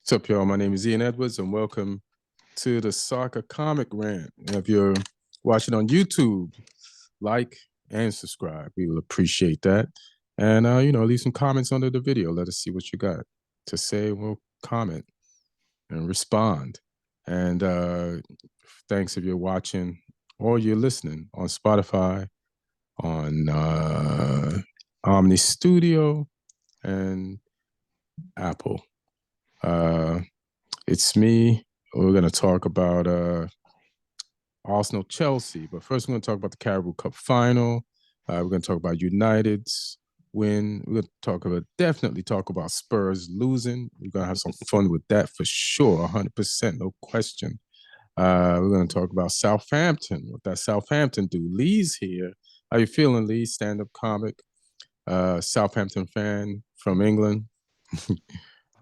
What's up, y'all? My name is Ian Edwards, and welcome to the Soccer Comic Rant. If you're watching on YouTube, like and subscribe. We will appreciate that. And, leave some comments under the video. Let us see what you got to say. We'll comment and respond. And thanks if you're watching or you're listening on Spotify, on Omni Studio, and Apple. It's me. We're going to talk about Arsenal-Chelsea. But first, we're going to talk about the Carabo Cup final. We're going to talk about United's win. We're going to definitely talk about Spurs losing. We're going to have some fun with that for sure, 100%, no question. We're going to talk about Southampton. What that Southampton do? Lee's here. How you feeling, Lee? Stand-up comic, Southampton fan from England.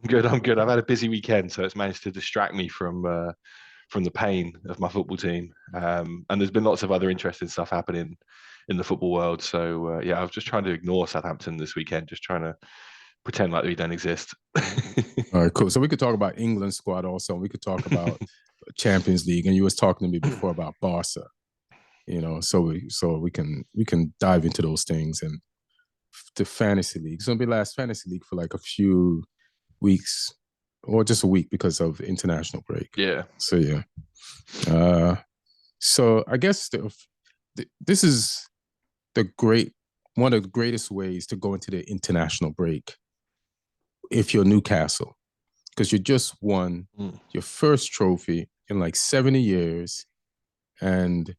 I'm good. I've had a busy weekend, so it's managed to distract me from the pain of my football team. And there's been lots of other interesting stuff happening in the football world. So I was just trying to ignore Southampton this weekend, just trying to pretend like we don't exist. All right, cool. So we could talk about England squad also. We could talk about Champions League, and you was talking to me before about Barca. So we can dive into those things and the fantasy league. It's gonna be last fantasy league for like a few weeks or just a week because of international break. Yeah. So yeah. So I guess this is one of the greatest ways to go into the international break if you're Newcastle, because you just won your first trophy in like 70 years, and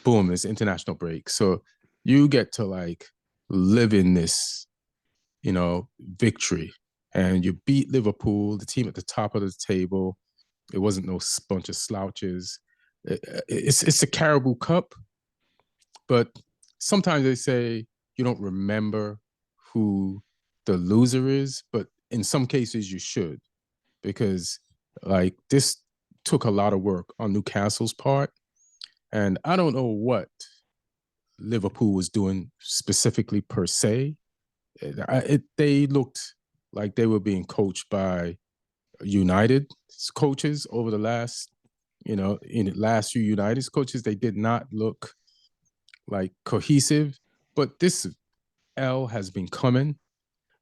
boom, it's international break. So you get to like live in this, victory. And you beat Liverpool, the team at the top of the table. It wasn't no bunch of slouches. It's the Carabo Cup, but sometimes they say you don't remember who the loser is, but in some cases you should, because like this took a lot of work on Newcastle's part, and I don't know what Liverpool was doing specifically per se. They looked like they were being coached by United coaches over the last, in the last few United's coaches. They did not look like cohesive, but this L has been coming.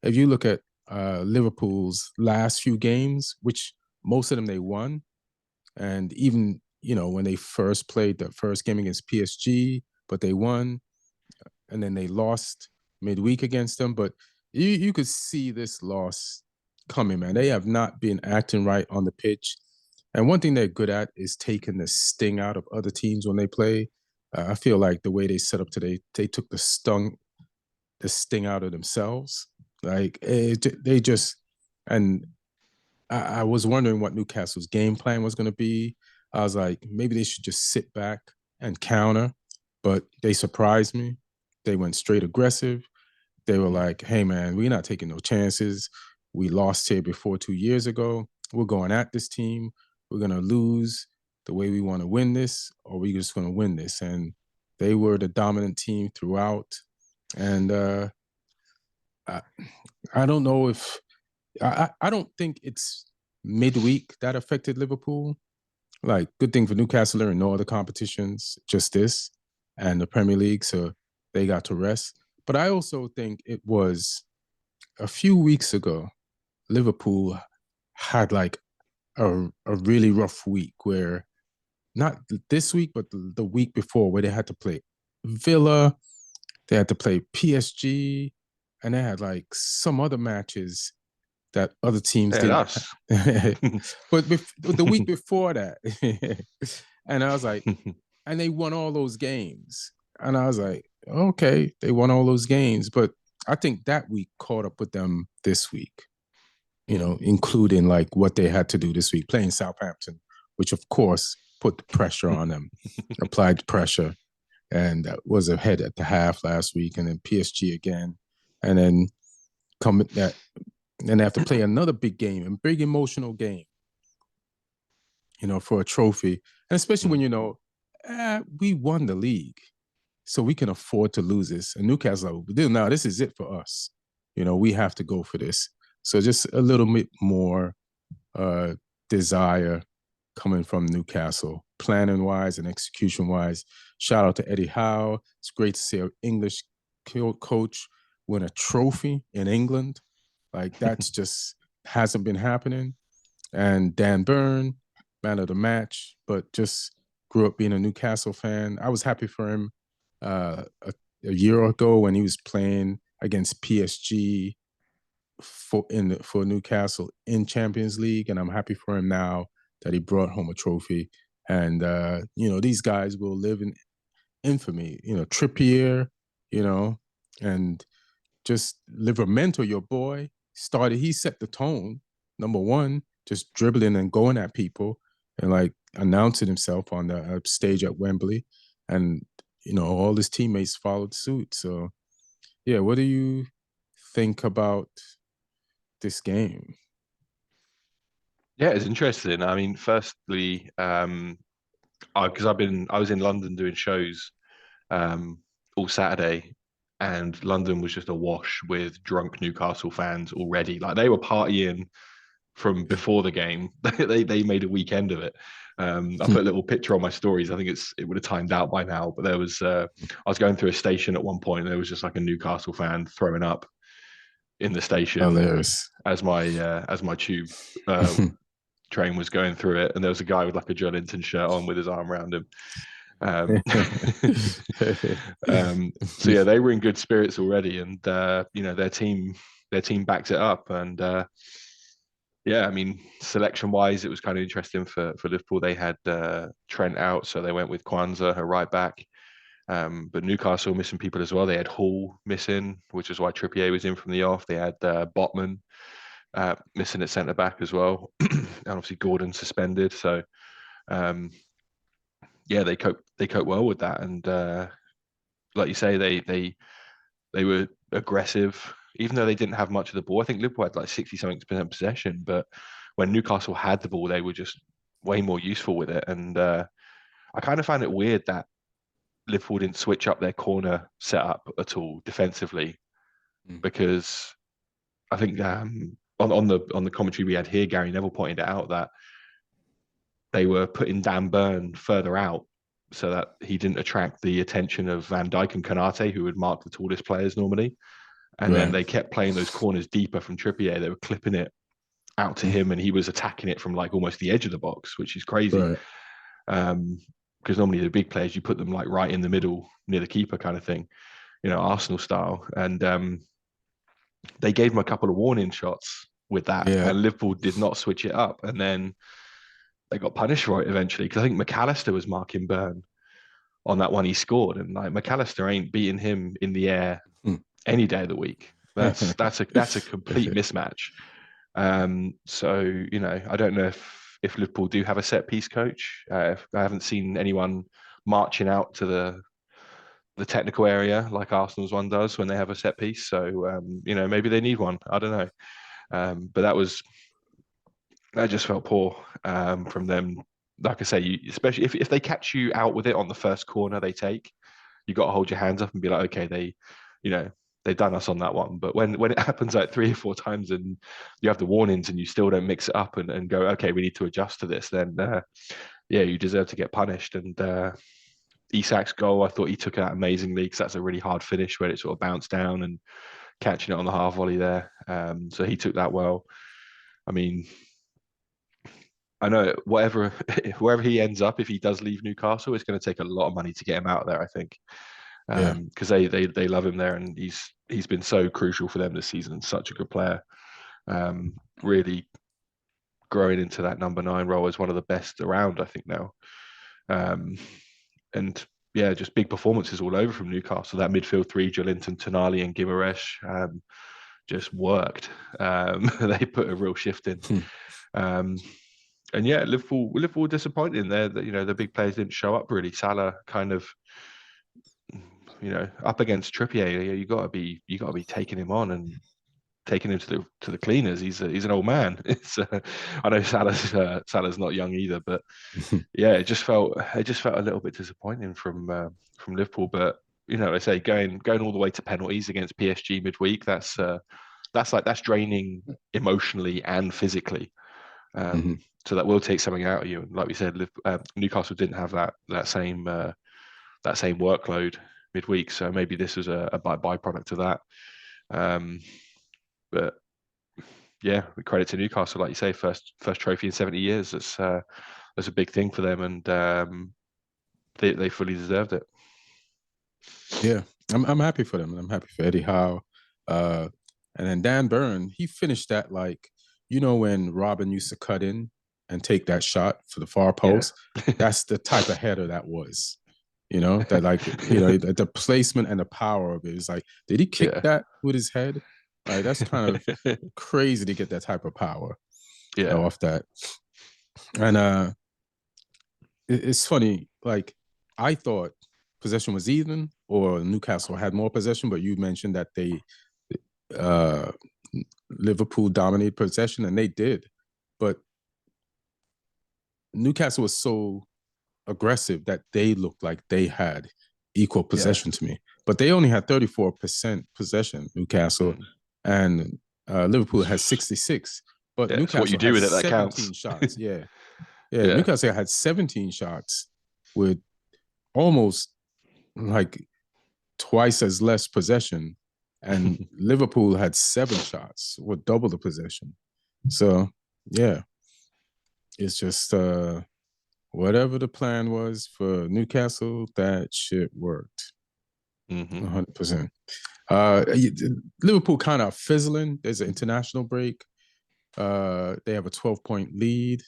If you look at Liverpool's last few games, which most of them they won, and even, when they first played the first game against PSG, but they won, and then they lost midweek against them, but you could see this loss coming, man. They have not been acting right on the pitch. And one thing they're good at is taking the sting out of other teams when they play. I feel like the way they set up today, they took the sting out of themselves. Like they just, and I was wondering what Newcastle's game plan was going to be. I was like, maybe they should just sit back and counter, but they surprised me. They went straight aggressive. They were like, hey, man, we're not taking no chances. We lost here before 2 years ago. We're going at this team. We're going to lose the way we want to win this, or we're just going to win this. And they were the dominant team throughout. And I don't know if I don't think it's midweek that affected Liverpool. Like, good thing for Newcastle, there are no other competitions, just this and the Premier League. So they got to rest. But I also think it was a few weeks ago, Liverpool had like a really rough week where, not this week, but the week before, where they had to play Villa, they had to play PSG, and they had like some other matches that other teams didn't. But the week before that, and I was like, and they won all those games. And I was like, okay, they won all those games. But I think that week caught up with them this week, including like what they had to do this week, playing Southampton, which of course put the pressure on them, applied the pressure, and was ahead at the half last week, and then PSG again. And then they have to play another big game, a big emotional game, for a trophy. And especially when we won the league, so we can afford to lose this. And Newcastle, now this is it for us. We have to go for this. So just a little bit more desire coming from Newcastle, planning wise and execution wise. Shout out to Eddie Howe. It's great to see an English coach win a trophy in England. Like that's just hasn't been happening. And Dan Burn, man of the match, but just grew up being a Newcastle fan. I was happy for him a year ago when he was playing against PSG for Newcastle in Champions League, and I'm happy for him now that he brought home a trophy. And these guys will live in infamy. Trippier, and just Livermento, your boy, he set the tone. Number one, just dribbling and going at people and like announcing himself on the stage at Wembley. And, all his teammates followed suit. So, yeah, what do you think about this game? Yeah, it's interesting. I mean, firstly, because I was in London doing shows all Saturday, and London was just awash with drunk Newcastle fans already. Like they were partying from before the game. They made a weekend of it. I put a little picture on my stories. I think it would have timed out by now, but there was I was going through a station at one point, and there was just like a Newcastle fan throwing up in the station Hilarious. as my tube train was going through it, and there was a guy with like a Joelinton shirt on with his arm around him. So yeah, they were in good spirits already, and their team backed it up, and yeah, I mean, selection-wise, it was kind of interesting for Liverpool. They had Trent out, so they went with Kwanzaa, a right back. But Newcastle missing people as well. They had Hall missing, which is why Trippier was in from the off. They had Botman missing at centre back as well, and obviously Gordon suspended. So yeah, they cope well with that, and like you say, they were aggressive, even though they didn't have much of the ball. I think Liverpool had like 60-something% possession, but when Newcastle had the ball, they were just way more useful with it. And I kind of found it weird that Liverpool didn't switch up their corner setup at all defensively, because I think on the commentary we had here, Gary Neville pointed out that they were putting Dan Burn further out so that he didn't attract the attention of Van Dijk and Konate, who would mark the tallest players normally. And then they kept playing those corners deeper from Trippier. They were clipping it out to him, and he was attacking it from like almost the edge of the box, which is crazy. Because normally the big players, you put them like right in the middle near the keeper kind of thing, Arsenal style. And they gave him a couple of warning shots with that, and Liverpool did not switch it up. And then they got punished for it eventually, because I think McAllister was marking Burn on that one he scored, and like McAllister ain't beating him in the air any day of the week. That's a complete mismatch. So I don't know if Liverpool do have a set piece coach. I haven't seen anyone marching out to the technical area like Arsenal's one does when they have a set piece. So maybe they need one. I don't know. But that just felt poor from them. Like I say, especially if they catch you out with it on the first corner they take, you got to hold your hands up and be like, okay, they've done us on that one. But when it happens like 3 or 4 times and you have the warnings and you still don't mix it up and go, okay, we need to adjust to this, then yeah, you deserve to get punished. And Isak's goal, I thought he took it out amazingly, because that's a really hard finish where it sort of bounced down and catching it on the half volley there. So he took that well. I mean, I know wherever he ends up, if he does leave Newcastle, it's going to take a lot of money to get him out of there, I think. Because they love him there, and he's been so crucial for them this season. Such a good player, really growing into that number 9 role as one of the best around, I think now. And yeah, just big performances all over from Newcastle. That midfield 3, Joelinton, Tonali, and Guimaraes, just worked. They put a real shift in. And yeah, Liverpool were disappointing there. That the big players didn't show up really. Salah kind of, up against Trippier, you got to be taking him on and taking him to the cleaners. He's an old man. I know Salah's not young either, but yeah, it just felt a little bit disappointing from Liverpool. But I say going all the way to penalties against PSG midweek, that's draining emotionally and physically. Mhm. So that will take something out of you. And like we said, Newcastle didn't have that same workload midweek, so maybe this was a byproduct of that. But yeah, credit to Newcastle, like you say, first trophy in 70 years. That's a big thing for them, and they fully deserved it. Yeah, I'm happy for them, and I'm happy for Eddie Howe. And then Dan Burn, he finished that like, when Robin used to cut in and take that shot for the far post. Yeah. That's the type of header that was. That like, the placement and the power of it is like, did he kick Yeah. that with his head? Like that's kind of crazy to get that type of power off that. And it's funny, like I thought possession was even or Newcastle had more possession, but you mentioned that uh Liverpool dominated possession, and they did. But Newcastle was so aggressive that they looked like they had equal possession to me. But they only had 34% possession, Newcastle, and Liverpool has 66. But So what you Newcastle do had with it, that 17 counts. shots. Yeah. Newcastle had 17 shots with almost like twice as less possession, and Liverpool had 7 shots with double the possession. So yeah, it's just whatever the plan was for Newcastle, that shit worked 100%. Liverpool kind of fizzling. There's an international break. They have a 12-point lead.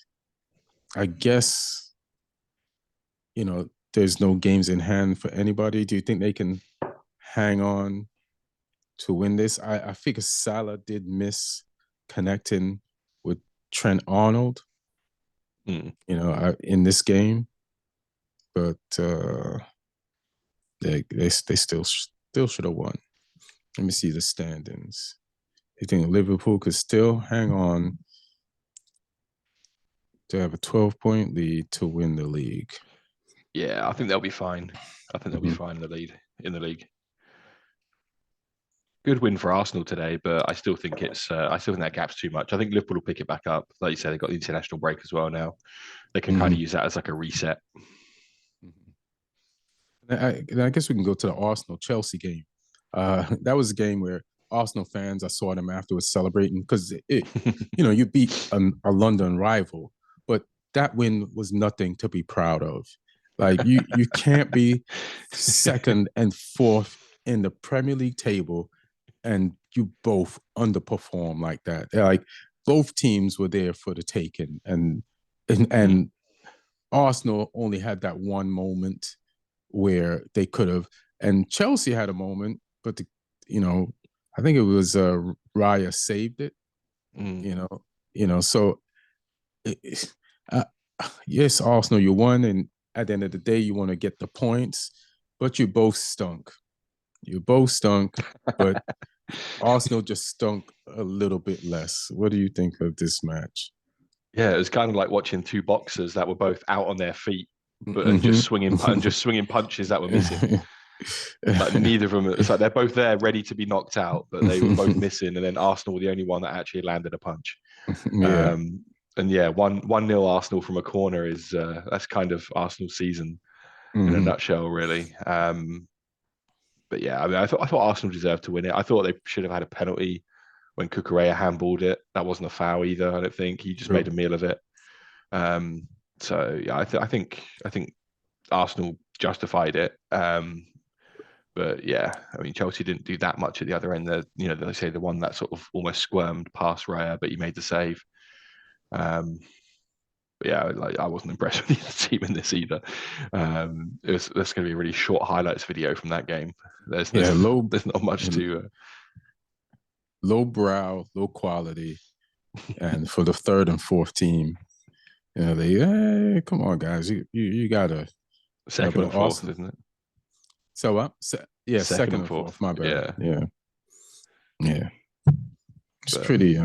I guess there's no games in hand for anybody. Do you think they can hang on to win this? I figure Salah did miss connecting with Trent Arnold, in this game, but they still should have won. Let me see the standings. You think Liverpool could still hang on to have a 12-point lead to win the league? Yeah, I think they'll be fine. I think they'll be fine in the league. Good win for Arsenal today, but I still think that gap's too much. I think Liverpool will pick it back up. Like you said, they've got the international break as well now. They can kind of use that as like a reset. I guess we can go to the Arsenal-Chelsea game. That was a game where Arsenal fans, I saw them afterwards celebrating because you beat a London rival, but that win was nothing to be proud of. Like you can't be second and fourth in the Premier League table and you both underperform like that. Like both teams were there for the taking, and Arsenal only had that one moment where they could have, and Chelsea had a moment, but I think it was Raya saved it. So uh, yes, Arsenal, you won, and at the end of the day, you want to get the points, but you both stunk. But Arsenal just stunk a little bit less. What do you think of this match? Yeah, it was kind of like watching two boxers that were both out on their feet, but just swinging punches that were missing. Like neither of them. It's like they're both there, ready to be knocked out, but they were both missing. And then Arsenal were the only one that actually landed a punch. Yeah. And yeah, 1-0 Arsenal from a corner is that's kind of Arsenal's season in a nutshell, really. But yeah, I mean, I thought Arsenal deserved to win it. I thought they should have had a penalty when Cucurella handballed it. That wasn't a foul either. I don't think he just made a meal of it. So yeah, I think Arsenal justified it. But yeah, I mean, Chelsea didn't do that much at the other end. They say the one that sort of almost squirmed past Raya, but he made the save. But yeah, like I wasn't impressed with the team in this either. There's going to be a really short highlights video from that game. There's not much to. Low brow, low quality, and for the third and fourth team, hey, come on, guys, you gotta second and fourth, isn't it? So what? Second and fourth. My bad. Yeah. It's pretty.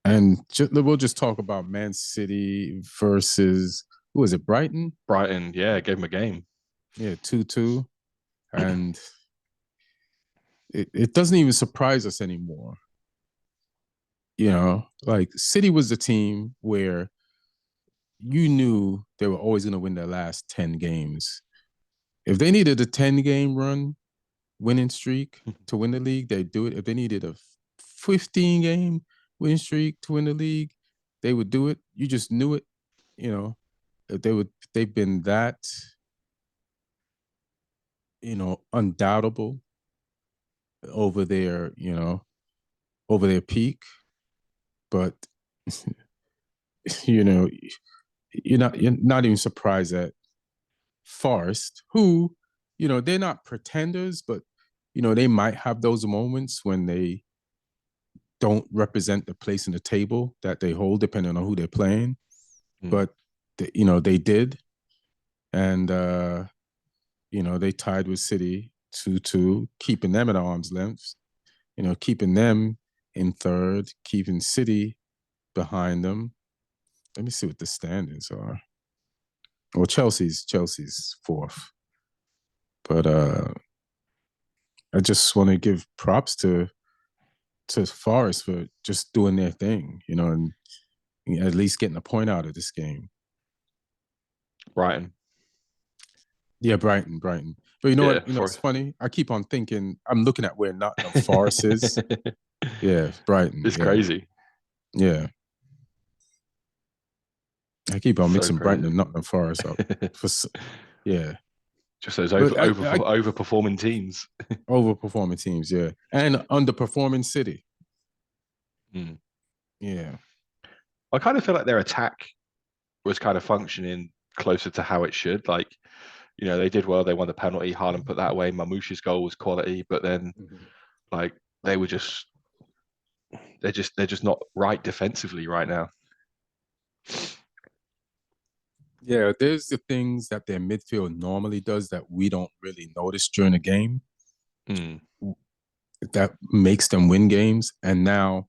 And we'll just talk about Man City versus who was it? Brighton. Brighton, yeah, gave him a game. Yeah, 2-2, and it doesn't even surprise us anymore. Like City was the team where you knew they were always going to win their last 10 games. If they needed a 10-game run winning streak to win the league, they'd do it. If they needed a 15-game winning streak to win the league, they would do it. You just knew it, you know. If they've been that, undoubtable over over their peak. But you know, you're not even surprised at Forest, who, they're not pretenders, but they might have those moments when they don't represent the place in the table that they hold, depending on who they're playing. But they did, and they tied with City 2-2, keeping them at arm's length. Keeping them in third, keeping City behind them. Let me see what the standings are. Well, Chelsea's fourth, but I just want to give props to Forest for just doing their thing, and at least getting a point out of this game. Brighton. Yeah, Brighton. But what? It's funny. I keep on thinking. I'm looking at where Nottingham Forest is. Yeah, Brighton. It's crazy. Yeah. I keep on mixing Brighton and Nottingham Forest up. Yeah. Just those overperforming teams. Overperforming teams, yeah. And underperforming City. Mm. Yeah. I kind of feel like their attack was kind of functioning closer to how it should. Like, they did well. They won the penalty. Haaland put that away. Mamouche's goal was quality, but then, like, they're just not right defensively right now. Yeah, there's the things that their midfield normally does that we don't really notice during the game that makes them win games. And now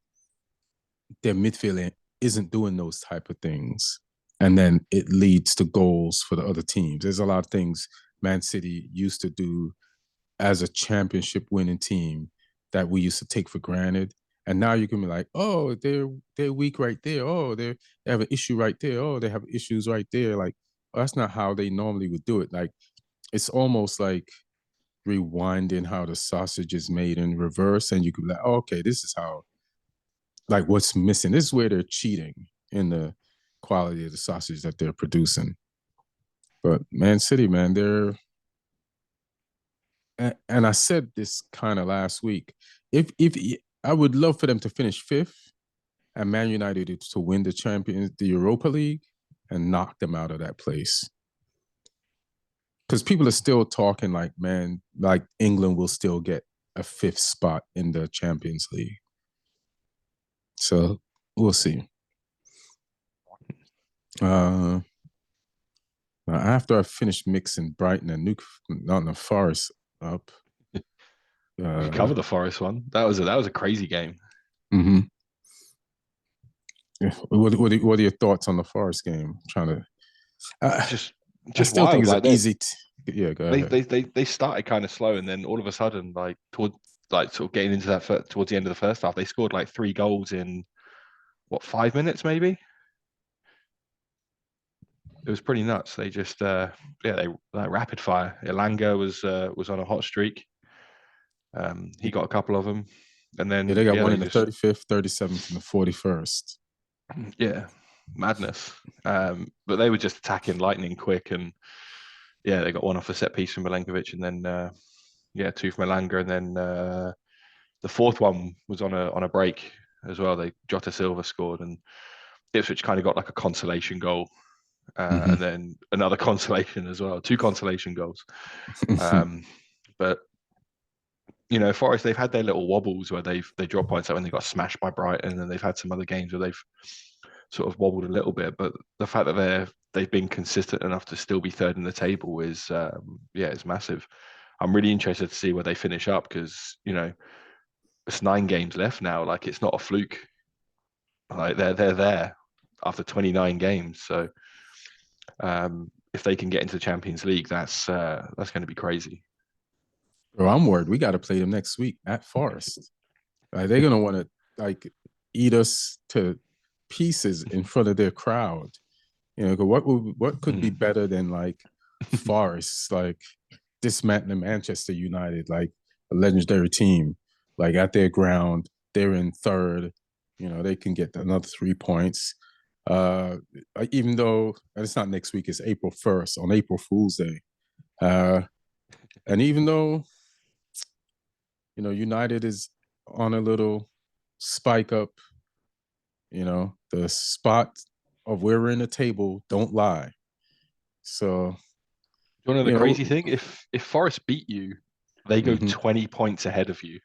their midfield isn't doing those type of things. And then it leads to goals for the other teams. There's a lot of things Man City used to do as a championship winning team that we used to take for granted. And now you can be like, oh, they're weak right there. Oh, they have an issue right there. Oh, they have issues right there. Like, that's not how they normally would do it. Like, it's almost like rewinding how the sausage is made in reverse. And you could be like, oh, okay, this is how, like, what's missing. This is where they're cheating in the quality of the sausage that they're producing. But Man City, man, and I said this kind of last week. If I would love for them to finish fifth and Man United to win the Europa League and knock them out of that place. Because people are still talking like, man, like England will still get a fifth spot in the Champions League. So we'll see. After I finished mixing Brighton and Nottingham Forest up, we covered the Forest one. That was a crazy game. Mm-hmm. What are your thoughts on the Forest game? I'm trying to just I still wild. think it's easy. Yeah, go ahead. They started kind of slow, and then all of a sudden, sort of getting into that towards the end of the first half, they scored like 3 goals in 5 minutes maybe. It was pretty nuts. They just they like rapid fire. Elanga was on a hot streak. He got a couple of them, and then they got one in the 35th, 37th, and the 41st. Yeah, madness. But they were just attacking lightning quick, and they got one off a set piece from Milenkovic, and then 2 from Elanga, and then the fourth one was on a break as well. Jota Silva scored, and Ipswich kind of got like a consolation goal. And then another consolation as well, 2 consolation goals. But Forest, they've had their little wobbles where they drop points out when they got smashed by Brighton, and they've had some other games where they've sort of wobbled a little bit. But the fact that they've been consistent enough to still be third in the table is it's massive. I'm really interested to see where they finish up, because it's 9 games left now. Like, it's not a fluke. Like, they're there after 29 games. So if they can get into the Champions League, that's going to be crazy. Bro, I'm worried. We got to play them next week at Forest. They're going to want to, like, eat us to pieces in front of their crowd. You know, what could be better than like Forest, like dismantling Manchester United, like a legendary team, like at their ground, they're in third. You know, they can get another 3 points. Even though it's not next week, it's April 1st on April Fool's Day. And even though, you know, United is on a little spike up, you know, the spot of where we're in the table don't lie. So, You know the you know, crazy thing? If Forest beat you, they go 20 points ahead of you.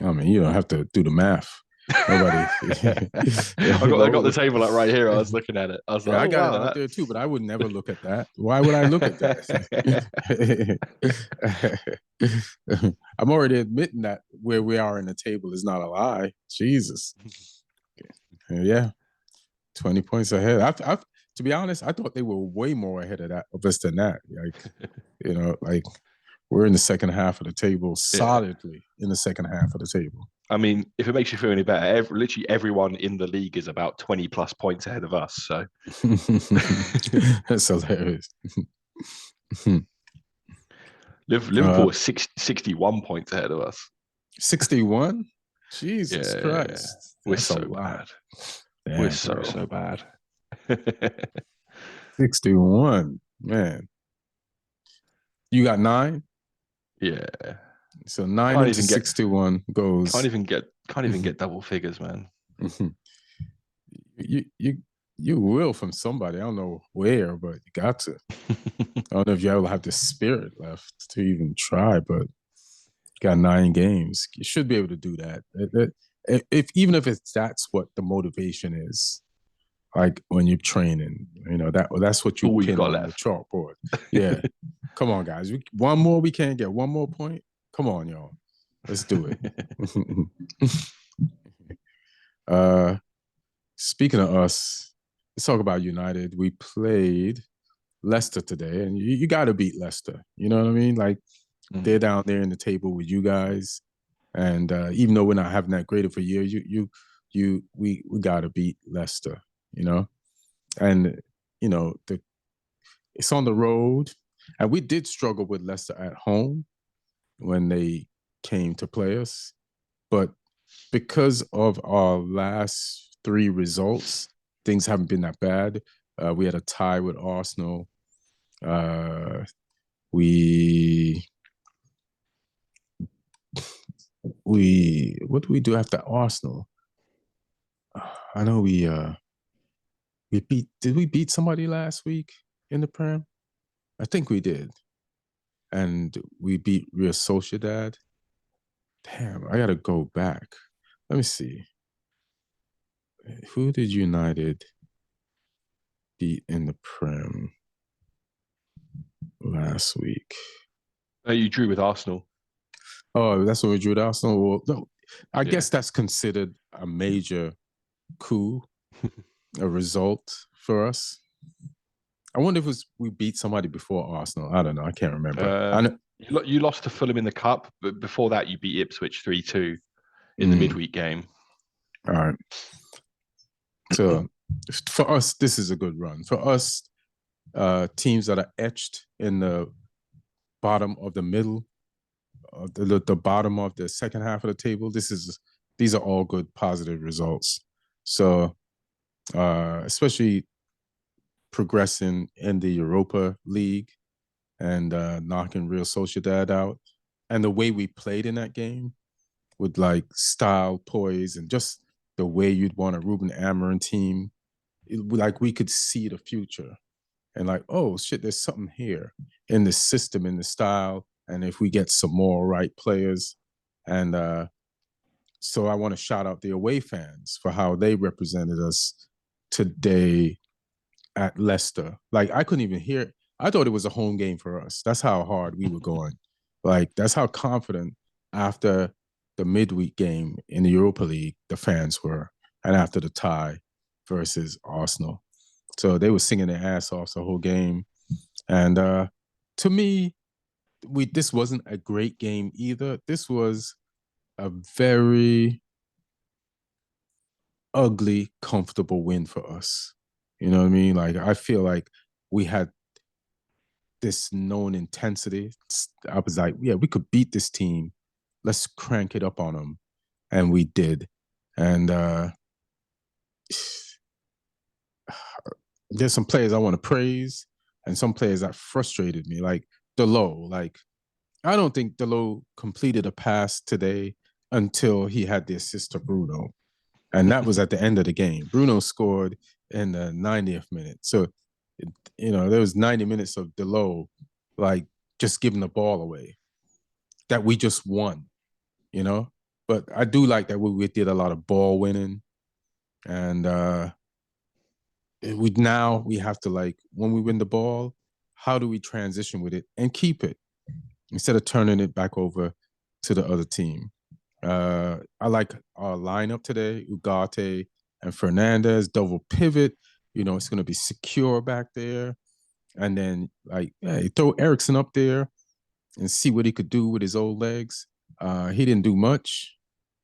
I mean, you don't have to do the math. Nobody. I got the table like right here. I was looking at it. I was like, Yeah, I oh got it wow, out there too, but I would never look at that. Why would I look at that? I'm already admitting that where we are in the table is not a lie. Jesus. Yeah, 20 points ahead. To be honest, I thought they were way more ahead of us than that. Like, you know, like we're in the second half of the table, solidly in the second half of the table. I mean, if it makes you feel any better, literally everyone in the league is about 20 plus points ahead of us. So that's hilarious. Liverpool is 61 points ahead of us. 61? Jesus Christ. We're so bad. Damn, we're so bad. 61, man. You got 9? Yeah. So 9 into 61 goes. Can't even get double figures, man. You will from somebody. I don't know where, but you got to. I don't know if you ever have the spirit left to even try, but you got 9 games. You should be able to do that. Even if that's what the motivation is, like when you're training, you know, that's what you pin on the chalkboard. Yeah. Come on, guys. One more, we can't get one more point. Come on, y'all. Let's do it. Speaking of us, let's talk about United. We played Leicester today, and you got to beat Leicester. You know what I mean? Like they're down there in the table with you guys, and even though we're not having that great of a year, we got to beat Leicester. You know, and you know it's on the road, and we did struggle with Leicester at home when they came to play us, but because of our last 3 results, things haven't been that bad. We had a tie with Arsenal. We what do we do after Arsenal? I know we did we beat somebody last week in the Prem? I think we did. And we beat Real Sociedad. Damn, I gotta go back. Let me see. Who did United beat in the Prem last week? You drew with Arsenal. Oh, that's what we drew with Arsenal? Well, no, I guess that's considered a major coup, a result for us. I wonder if we beat somebody before Arsenal. I don't know. I can't remember. You lost to Fulham in the Cup, but before that you beat Ipswich 3-2 in the midweek game. All right. So for us, this is a good run. For us, teams that are etched in the bottom of the middle, the bottom of the second half of the table, these are all good positive results. So especially progressing in the Europa League and knocking Real Sociedad out, and the way we played in that game with like style, poise, and just the way you'd want a Ruben Amorim team, like we could see the future and like, oh shit, there's something here in the system, in the style, and if we get some more right players. And so I want to shout out the away fans for how they represented us today at Leicester. Like I couldn't even hear it. I thought it was a home game for us. That's how hard we were going. Like that's how confident after the midweek game in the Europa League the fans were, and after the tie versus Arsenal. So they were singing their ass off the whole game. And to me, this wasn't a great game either. This was a very ugly, comfortable win for us. You know what I mean? Like I feel like we had this known intensity. I was like, yeah, we could beat this team. Let's crank it up on them, and we did. And there's some players I want to praise, and some players that frustrated me, like Delo. Like I don't think Delo completed a pass today until he had the assist to Bruno, and that was at the end of the game. Bruno scored in the 90th minute, so there was 90 minutes of Delo, like just giving the ball away that we just won, you know. But I do like that we did a lot of ball winning, and we have to, like, when we win the ball, how do we transition with it and keep it instead of turning it back over to the other team. I like our lineup today: Ugarte and Fernandez, double pivot. It's going to be secure back there, and then throw Ericsson up there and see what he could do with his old legs. He didn't do much,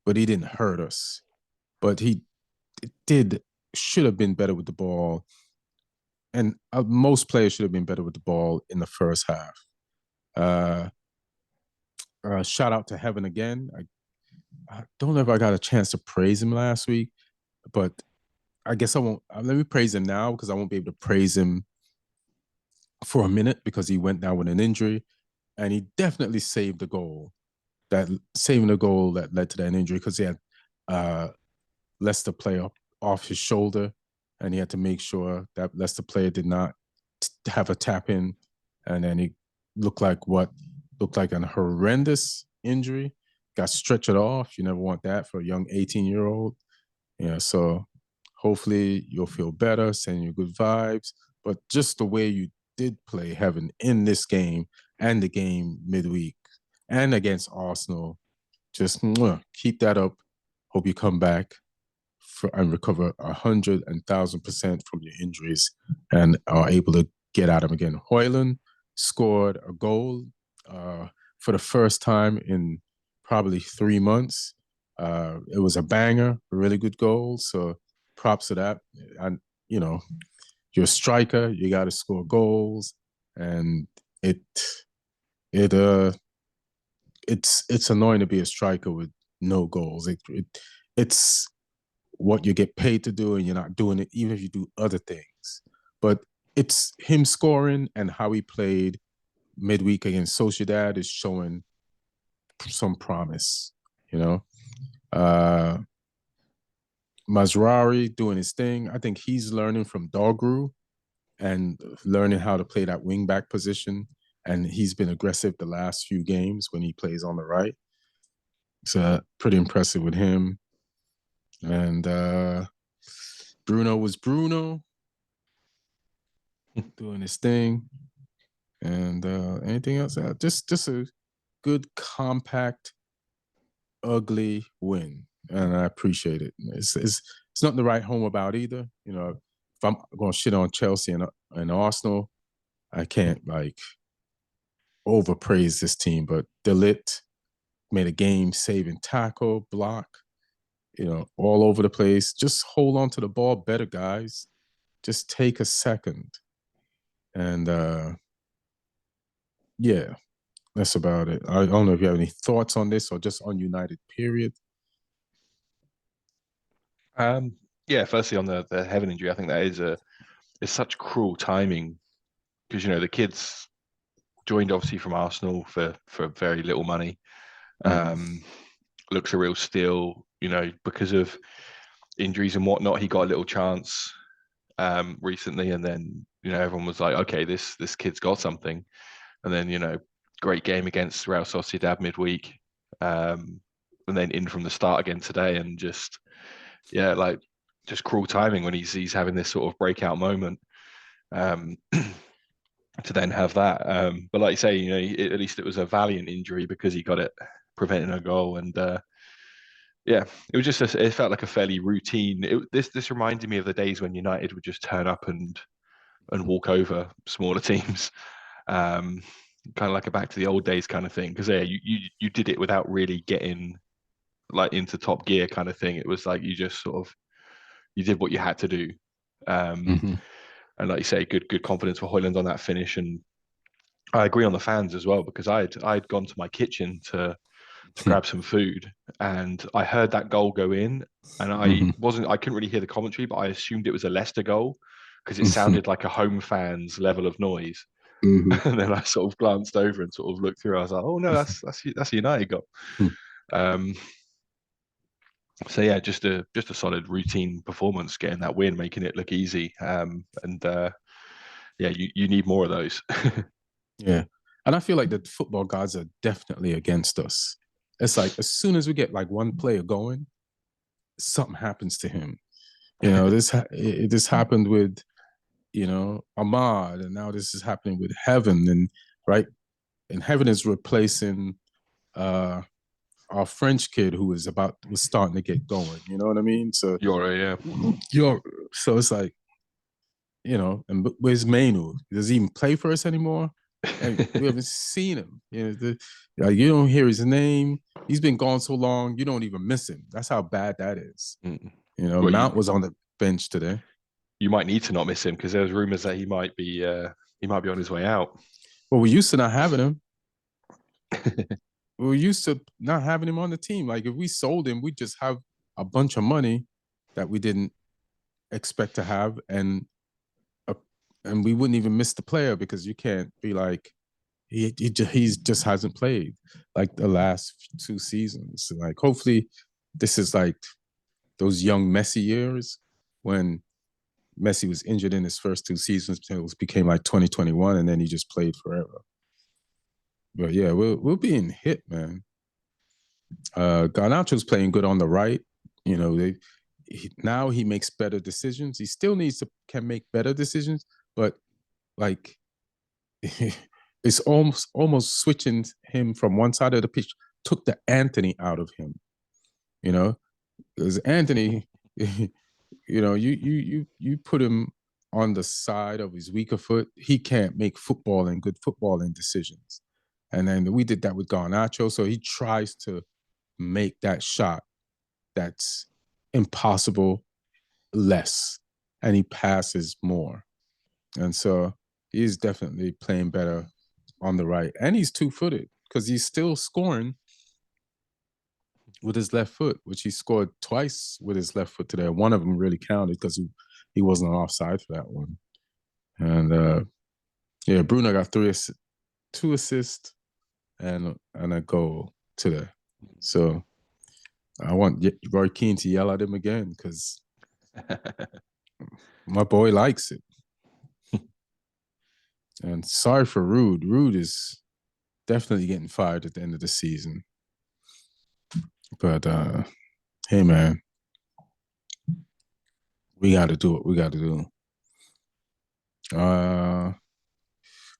but he didn't hurt us. But he should have been better with the ball, and most players should have been better with the ball in the first half. Shout out to Heaven again. I don't know if I got a chance to praise him last week, but I guess I won't. Let me praise him now because I won't be able to praise him for a minute because he went down with an injury, and he definitely saved the goal. Saving the goal that led to that injury because he had Leicester player off his shoulder, and he had to make sure that Leicester player did not have a tap in, and then he looked like an horrendous injury. Got stretched off. You never want that for a young 18-year-old. So hopefully you'll feel better, sending you good vibes. But just the way you did play Heaven in this game and the game midweek and against Arsenal, just keep that up. Hope you come back and recover 100,000% from your injuries and are able to get at them again. Højlund scored a goal for the first time in probably 3 months. It was a banger, a really good goal. So props to that. And you're a striker, you got to score goals, and it's annoying to be a striker with no goals. It's what you get paid to do, and you're not doing it, even if you do other things. But it's him scoring, and how he played midweek against Sociedad is showing some promise. Mazraoui doing his thing. I think he's learning from Dogru and learning how to play that wing back position. And he's been aggressive the last few games when he plays on the right. So pretty impressive with him. And Bruno was Bruno doing his thing. And anything else? Just a good, compact, ugly win. And I appreciate it. It's not the right home about either. If I'm going to shit on Chelsea and Arsenal, I can't overpraise this team. But De Ligt made a game-saving tackle, block, all over the place. Just hold on to the ball better, guys. Just take a second. And yeah, that's about it. I don't know if you have any thoughts on this or just on United, period. Yeah, firstly on the Heaven injury, I think that is such cruel timing because the kids joined obviously from Arsenal for very little money. Looks a real steal, because of injuries and whatnot. He got a little chance recently, and then everyone was like, okay, this kid's got something. And then great game against Real Sociedad midweek, and then in from the start again today, and just cruel timing when he's having this sort of breakout moment. To then have that, but like you say, at least it was a valiant injury because he got it preventing a goal, and it was just it felt like a fairly routine. This reminded me of the days when United would just turn up and walk over smaller teams, kind of like a back to the old days kind of thing. Because you did it without really getting into top gear kind of thing. It was like you just sort of you did what you had to do. Mm-hmm. And like you say, good confidence for Højlund on that finish. And I agree on the fans as well, because I'd gone to my kitchen to grab some food, and I heard that goal go in, and I couldn't really hear the commentary, but I assumed it was a Leicester goal because it sounded like a home fan's level of noise. Mm-hmm. And then I sort of glanced over and sort of looked through. I was like, oh no, that's a United goal. Um, so yeah, just a solid routine performance, getting that win, making it look easy. Yeah, you need more of those. Yeah. And I feel like the football gods are definitely against us. It's like as soon as we get like one player going, something happens to him. You know, this happened with, you know, Ahmad, and now this is happening with Heaven, and right, and Heaven is replacing our French kid who was starting to get going. You know what I mean? So Yeah. So it's like, you know, and where's Mainu? Does he even play for us anymore? And we haven't seen him. You know, you don't hear his name. He's been gone so long, you don't even miss him. That's how bad that is. You know, Well, Mount was on the bench today. You might need to not miss him, because there's rumors that he might be on his way out. Well, we used to not having him. We used to not having him on the team. Like if we sold him, we'd just have a bunch of money that we didn't expect to have, and we wouldn't even miss the player, because you can't be like he just hasn't played like the last 2 seasons. So like hopefully this is like those young Messi years when Messi was injured in his first 2 seasons. It became like 2021, and then he just played forever. But yeah, we're being hit, man. Garnacho's playing good on the right. You know, now he makes better decisions. He still can make better decisions, but like it's almost switching him from one side of the pitch, took the Anthony out of him. You know, because Anthony, you know, you put him on the side of his weaker foot, he can't make good footballing decisions. And then we did that with Garnacho. So he tries to make that shot that's impossible less, and he passes more. And so he's definitely playing better on the right. And he's 2-footed, because he's still scoring with his left foot, which he scored twice with his left foot today. One of them really counted because he wasn't offside for that one. And yeah, Bruno got 2 assists and a goal today. So I want Roy Keane to yell at him again, because my boy likes it. And sorry for Rude. Rude is definitely getting fired at the end of the season. But hey, man, we got to do what we got to do.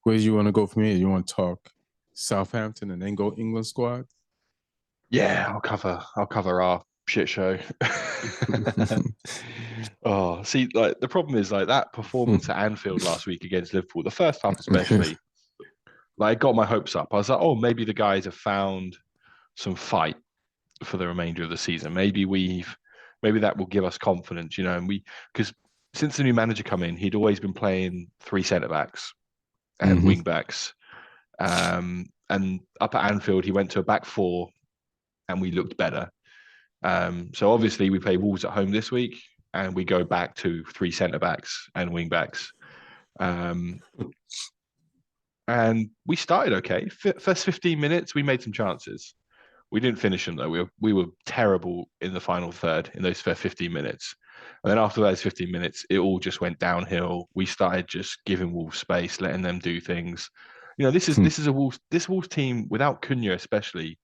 Where do you want to go from here? You want to talk Southampton and then go England squad? Yeah, I'll cover our shit show. Oh, see, like the problem is like that performance at Anfield last week against Liverpool, the first half especially, like got my hopes up. I was like, oh, maybe the guys have found some fight for the remainder of the season. Maybe that will give us confidence, you know. And because since the new manager come in, he'd always been playing 3 centre backs and wing backs. And up at Anfield, he went to a back 4, and we looked better. So obviously we play Wolves at home this week, and we go back to 3 centre backs and wing backs. And we started okay. First 15 minutes, we made some chances. We didn't finish them though. We were terrible in the final third in those first 15 minutes. And then after those 15 minutes, it all just went downhill. We started just giving Wolves space, letting them do things. You know, this is a Wolves team without Cunha especially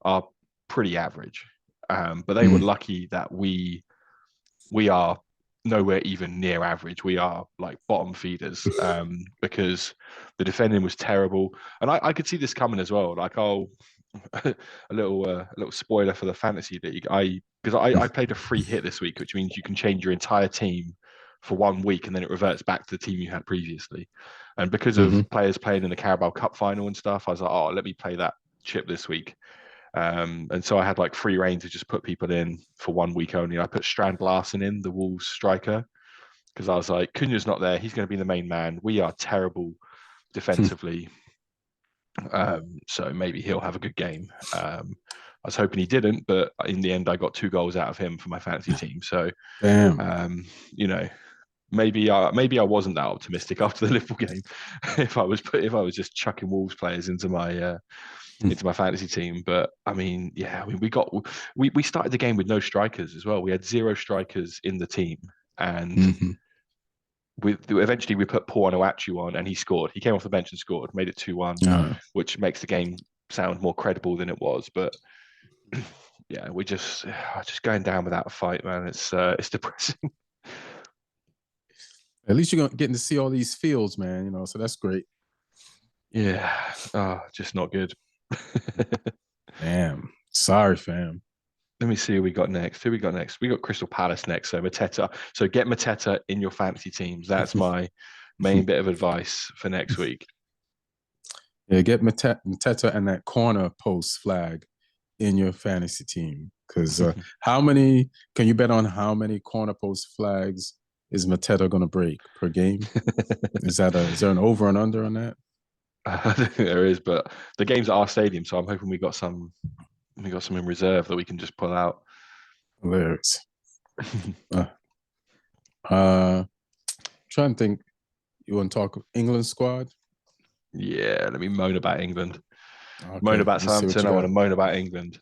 are pretty average. But they were lucky that we are nowhere even near average. We are like bottom feeders because the defending was terrible. And I could see this coming as well. Like, a little spoiler for the fantasy league. Because I played a free hit this week, which means you can change your entire team for 1 week and then it reverts back to the team you had previously. And because of players playing in the Carabao Cup final and stuff, I was like, oh, let me play that chip this week. And so I had like free reign to just put people in for 1 week only. I put Strand Larsen in, the Wolves striker, because I was like, Cunha's not there. He's going to be the main man. We are terrible defensively. So maybe he'll have a good game. I was hoping he didn't, but in the end, I got 2 goals out of him for my fantasy team. So, you know, maybe I wasn't that optimistic after the Liverpool game. if I was just chucking Wolves players into my fantasy team. But I mean, yeah, I mean, we started the game with no strikers as well. We had 0 strikers in the team, and eventually we put Paul Onuachu on, and he scored. He came off the bench and scored, made it 2-1, which makes the game sound more credible than it was. But yeah, we're just going down without a fight, man. It's depressing. At least you're getting to see all these fields, man. You know, so that's great. Yeah, just not good. Damn, sorry, fam. Let me see who we got next. We got Crystal Palace next. So Mateta. So get Mateta in your fantasy teams. That's my main bit of advice for next week. Yeah, get Mateta and that corner post flag in your fantasy team. Because how many can you bet on how many corner post flags is Mateta going to break per game? Is there an over and under on that? I don't think there is, but the game's at our stadium, so I'm hoping we got some in reserve that we can just pull out. Hilarious. Trying to think. You want to talk England squad? Yeah, let me moan about England. Okay, moan about Southampton. I want to moan about England.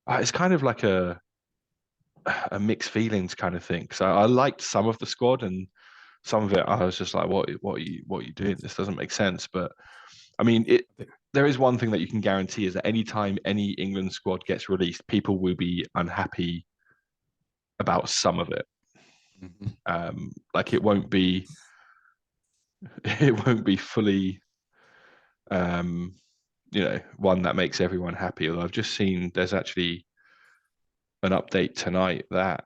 It's kind of like a mixed feelings kind of thing. So I liked some of the squad, and some of it I was just like, what are you doing? This doesn't make sense. But I mean, there is one thing that you can guarantee is that anytime any England squad gets released, people will be unhappy about some of it. Like it won't be fully, one that makes everyone happy. Although I've just seen there's actually an update tonight that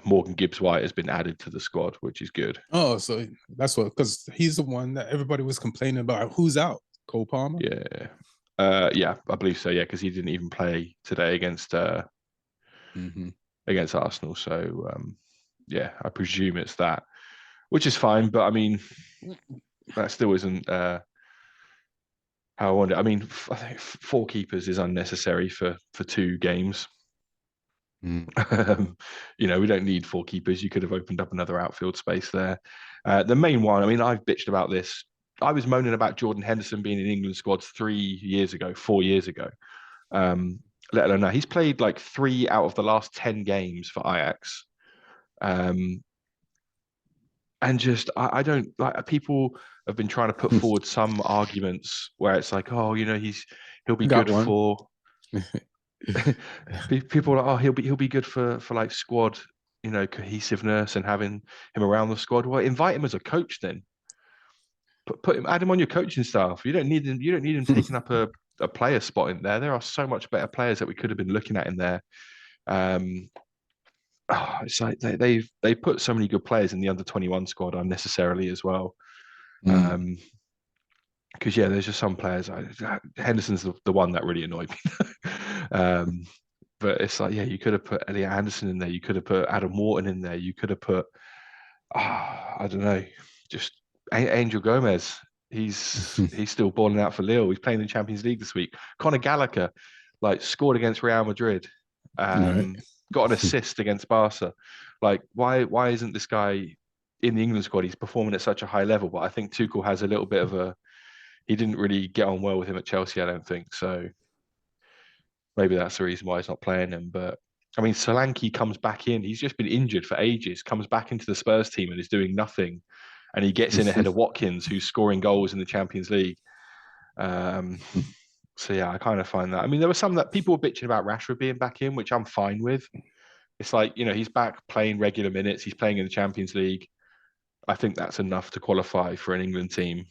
Morgan Gibbs-White has been added to the squad, which is good. Oh, so that's what, because he's the one that everybody was complaining about. Who's out? Cole Palmer? Yeah. Yeah, I believe so. Yeah, because he didn't even play today against Arsenal. So yeah, I presume it's that, which is fine. But I mean, that still isn't how I want it. I mean, I think 4 keepers is unnecessary for 2 games. We don't need 4 keepers. You could have opened up another outfield space there. The main one, I mean, I've bitched about this. I was moaning about Jordan Henderson being in England squads 4 years ago. Let alone now, he's played like 3 out of the last 10 games for Ajax. And just, I don't like, people have been trying to put forward some arguments where it's like, oh, he'll be good for. People are like, oh, he'll be good for like squad, cohesiveness and having him around the squad. Well, invite him as a coach then. Add him on your coaching staff. You don't need him taking up a player spot in there. There are so much better players that we could have been looking at in there. It's like they put so many good players in the under-21 squad unnecessarily as well. Because there's just some players. Henderson's the one that really annoyed me. But it's like, yeah, you could have put Elliot Anderson in there. You could have put Adam Wharton in there. You could have put, I don't know, just Angel Gomez. He's still balling out for Lille. He's playing in the Champions League this week. Conor Gallagher, scored against Real Madrid. Got an assist against Barca. Like, why isn't this guy in the England squad? He's performing at such a high level, but I think Tuchel has a little bit of he didn't really get on well with him at Chelsea, I don't think. So maybe that's the reason why he's not playing him. But I mean, Solanke comes back in. He's just been injured for ages, comes back into the Spurs team and is doing nothing. And he gets in ahead of Watkins, who's scoring goals in the Champions League. So yeah, I kind of find that. I mean, there were some that people were bitching about Rashford being back in, which I'm fine with. It's like, he's back playing regular minutes. He's playing in the Champions League. I think that's enough to qualify for an England team.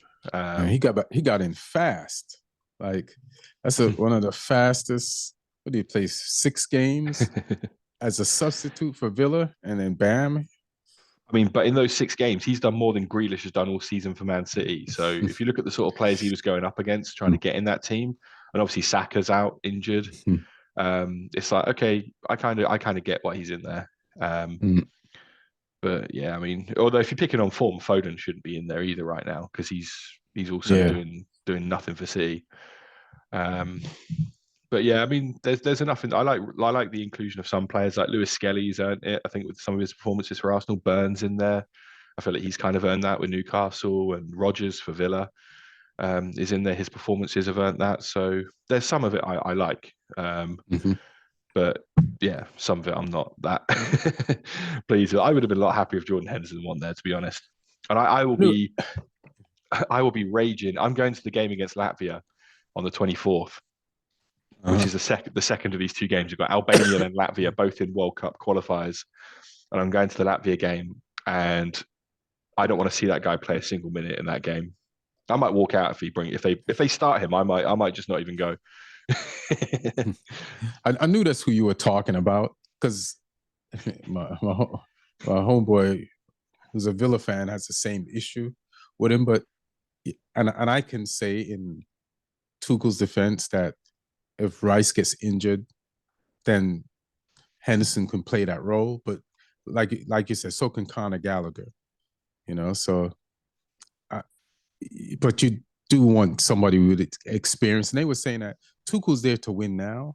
He got in fast. Like, that's one of the fastest. What do you play? 6 games as a substitute for Villa, and then bam. I mean, but in those 6 games, he's done more than Grealish has done all season for Man City. So if you look at the sort of players he was going up against, trying to get in that team, and obviously Saka's out injured. Mhm. It's like, okay, I kind of get why he's in there. Mhm. But yeah, I mean, although if you're picking on form, Foden shouldn't be in there either right now because he's also Yeah. doing nothing for City. Um, but yeah, I mean, there's enough. I like the inclusion of some players like Lewis Skelly's earned it. I think with some of his performances for Arsenal, Burns in there. I feel like he's kind of earned that with Newcastle, and Rodgers for Villa is in there. His performances have earned that. So there's some of it I like. Mhm. But yeah, some of it I'm not that pleased with. I would have been a lot happier if Jordan Henderson won there, to be honest. And I will No, be I will be raging. I'm going to the game against Latvia on the 24th, which uh-huh. is the second of these two games. We've got Albania and Latvia both in World Cup qualifiers, and I'm going to the Latvia game, and I don't want to see that guy play a single minute in that game. I might walk out if they start him. I might just not even go. I knew that's who you were talking about because my homeboy, who's a Villa fan, has the same issue with him. But and I can say in Tuchel's defense that if Rice gets injured, then Henderson can play that role. But like you said, so can Conor Gallagher. So I, but you do want somebody with experience. And they were saying that Tuchel's there to win now.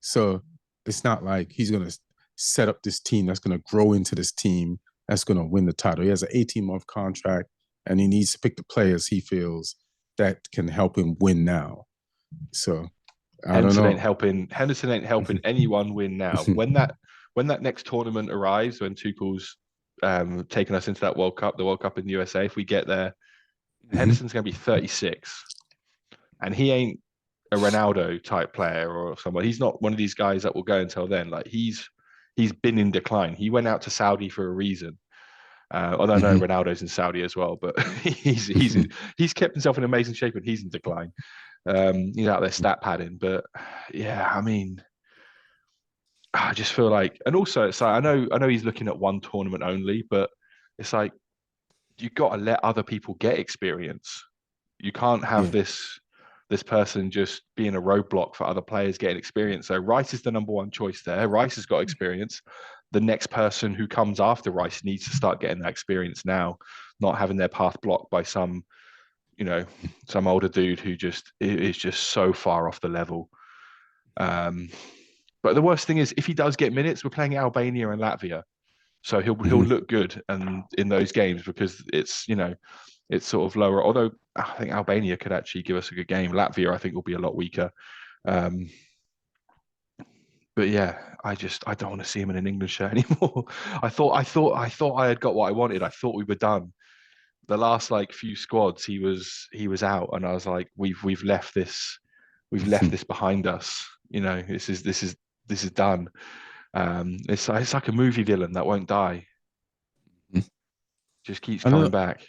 So it's not like he's going to set up this team that's going to grow into this team that's going to win the title. He has an 18-month contract, and he needs to pick the players he feels that can help him win now. So I don't Henderson know. ain't helping. Henderson ain't helping anyone win now. When that next tournament arrives, when Tuchel's taking us into that World Cup, the World Cup in the USA, if we get there, Henderson's going to be 36, and he ain't a Ronaldo type player or someone. He's not one of these guys that will go until then. Like he's been in decline. He went out to Saudi for a reason. Although I know Ronaldo's in Saudi as well, but he's kept himself in amazing shape and he's in decline. He's out there stat padding, but yeah, I mean, I just feel like, and also it's like I know he's looking at one tournament only, but it's like you've got to let other people get experience. You can't have Yeah. this person just being a roadblock for other players getting experience. So Rice is the number one choice there. Rice has got experience. The next person who comes after Rice needs to start getting that experience now, not having their path blocked by some older dude who just is just so far off the level. But the worst thing is, if he does get minutes, we're playing Albania and Latvia, so he'll look good and in those games because it's sort of lower. Although I think Albania could actually give us a good game. Latvia, I think, will be a lot weaker. Um, but yeah, I don't want to see him in an England shirt anymore. I thought I had got what I wanted. I thought we were done. The last like few squads, he was out, and I was like, we've left this behind us. This is done. It's like a movie villain that won't die, just keeps I know. coming back.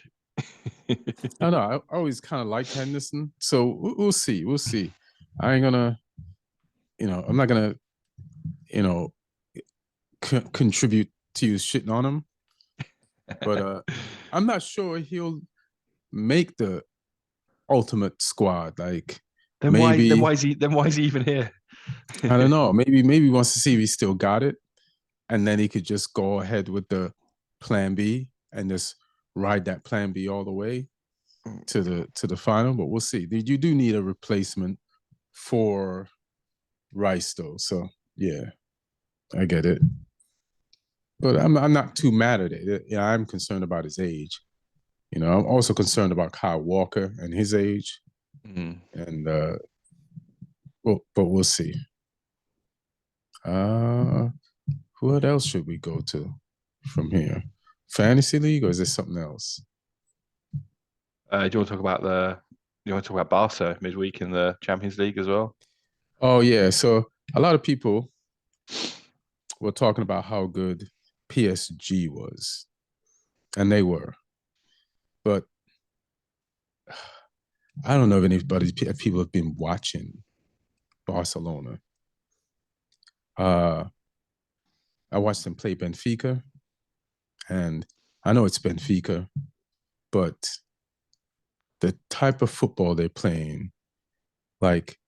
I know. I always kind of liked Henderson, so we'll see. We'll see. I ain't gonna, I'm not gonna, you know, contribute to you shitting on him, but I'm not sure he'll make the ultimate squad. Like Then why? Then maybe why is he? Then why is he even here? I don't know. Maybe he wants to see if he still got it, and then he could just go ahead with the plan B and just ride that plan B all the way to the final. But we'll see. You do need a replacement for Rice, though. So yeah, I get it. But I'm not too mad at it. Yeah, I'm concerned about his age. I'm also concerned about Kyle Walker and his age. Mm. And but we'll see. Uh, what else should we go to from here? Fantasy league, or is there something else? Do you want to talk about Barca midweek in the Champions League as well? Oh yeah. So a lot of people were talking about how good PSG was, and they were. But I don't know if people have been watching Barcelona. I watched them play Benfica, and I know it's Benfica, but the type of football they're playing Like,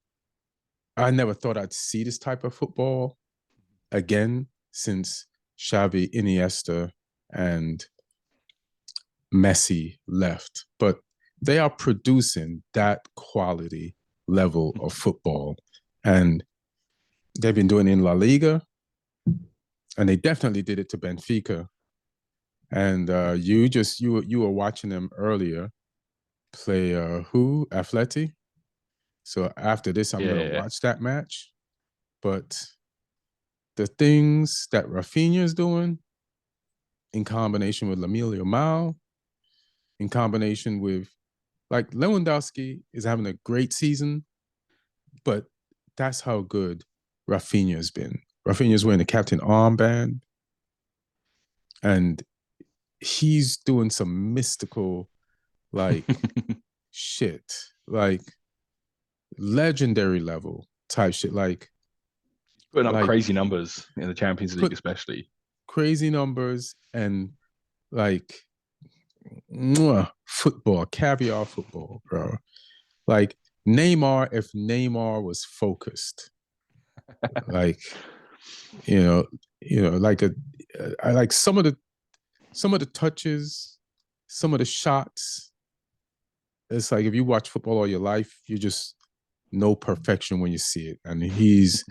I never thought I'd see this type of football again since Xavi, Iniesta, and Messi left. But they are producing that quality level of football. And they've been doing it in La Liga, and they definitely did it to Benfica. And you were watching them earlier play who? Atleti. So after this, I'm gonna Yeah. watch that match. But the things that Rafinha is doing in combination with Lamine Yamal, in combination with like Lewandowski is having a great season, but that's how good Rafinha's been. Rafinha's wearing the captain armband, and he's doing some mystical like shit, like legendary level type shit, Putting up like crazy numbers in the Champions League, put especially. crazy numbers and like football, caviar football, bro. Like Neymar, if Neymar was focused, like you know, like I like some of the touches, some of the shots. It's like if you watch football all your life, you just know perfection when you see it, and he's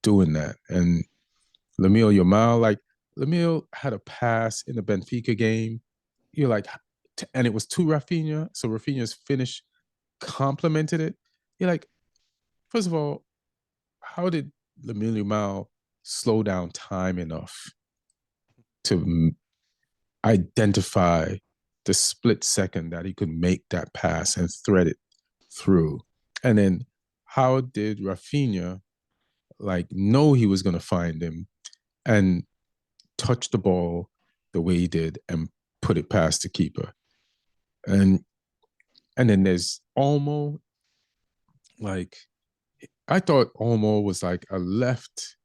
doing that. And Lamine Yamal, like Lamine had a pass in the Benfica game. You're like, and it was to Rafinha, so Rafinha's finish complemented it. You're like, first of all, how did Lamine Yamal slow down time enough to identify the split second that he could make that pass and thread it through? And then how did Rafinha like know he was going to find him and touch the ball the way he did and put it past the keeper? And then there's Olmo. Like I thought Olmo was like a left,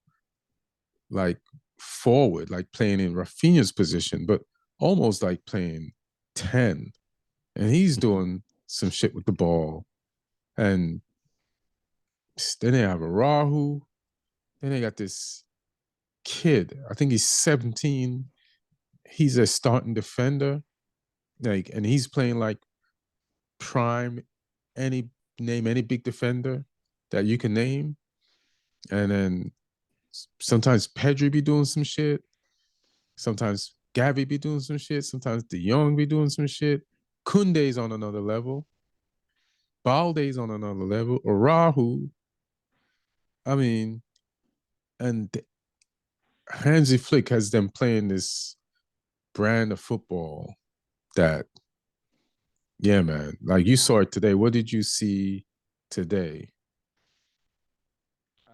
like forward, like playing in Rafinha's position, but almost like playing 10. And he's doing some shit with the ball. And then they have a Rahu. Then they got this kid. I think he's 17. He's a starting defender. Like, and he's playing like prime any name any big defender that you can name. And then sometimes Pedri be doing some shit. Sometimes Gavi be doing some shit. Sometimes De Jong be doing some shit. Kunde's on another level. Balde's on another level. Or Rahu. I mean, and Hansi Flick has them playing this brand of football that, yeah, man. Like you saw it today. What did you see today?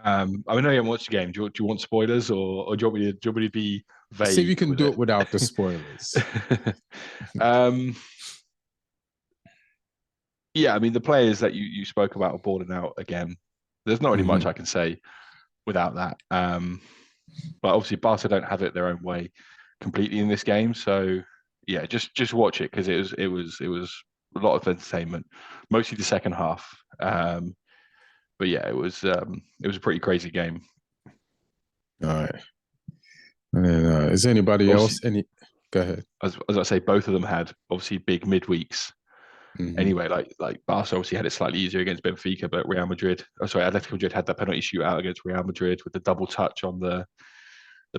I know you haven't watched the game. Do you want spoilers, or do you want me to be See if you vague can with do it? it without the spoilers. um, yeah, I mean the players that you spoke about are balling out again. There's not really much Mm-hmm. I can say without that. But obviously Barca don't have it their own way completely in this game. So yeah, just watch it because it was a lot of entertainment, mostly the second half. But yeah, it was a pretty crazy game. All right. And then, is anybody Obviously, else? Go ahead. as I say, both of them had obviously big midweeks. Mm-hmm. Anyway, like Barca obviously had it slightly easier against Benfica, but Real Madrid, oh sorry, Atletico Madrid had that penalty shootout against Real Madrid with the double touch on the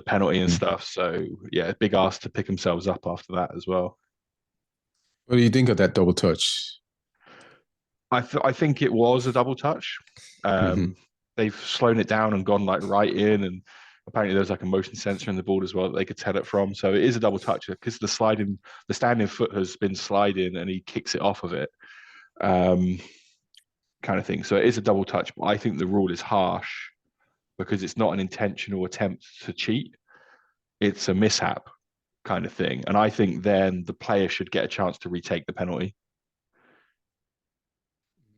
penalty and Mm-hmm. stuff. So yeah, big ask to pick themselves up after that as well. What do you think of that double touch? I think it was a double touch. Mm-hmm. Um, they've slowed it down and gone like right in, and apparently there's like a motion sensor in the board as well that they could tell it from. So it is a double touch because the standing foot has been sliding, and he kicks it off of it, um, kind of thing. So it is a double touch, but I think the rule is harsh because it's not an intentional attempt to cheat; it's a mishap kind of thing. And I think then the player should get a chance to retake the penalty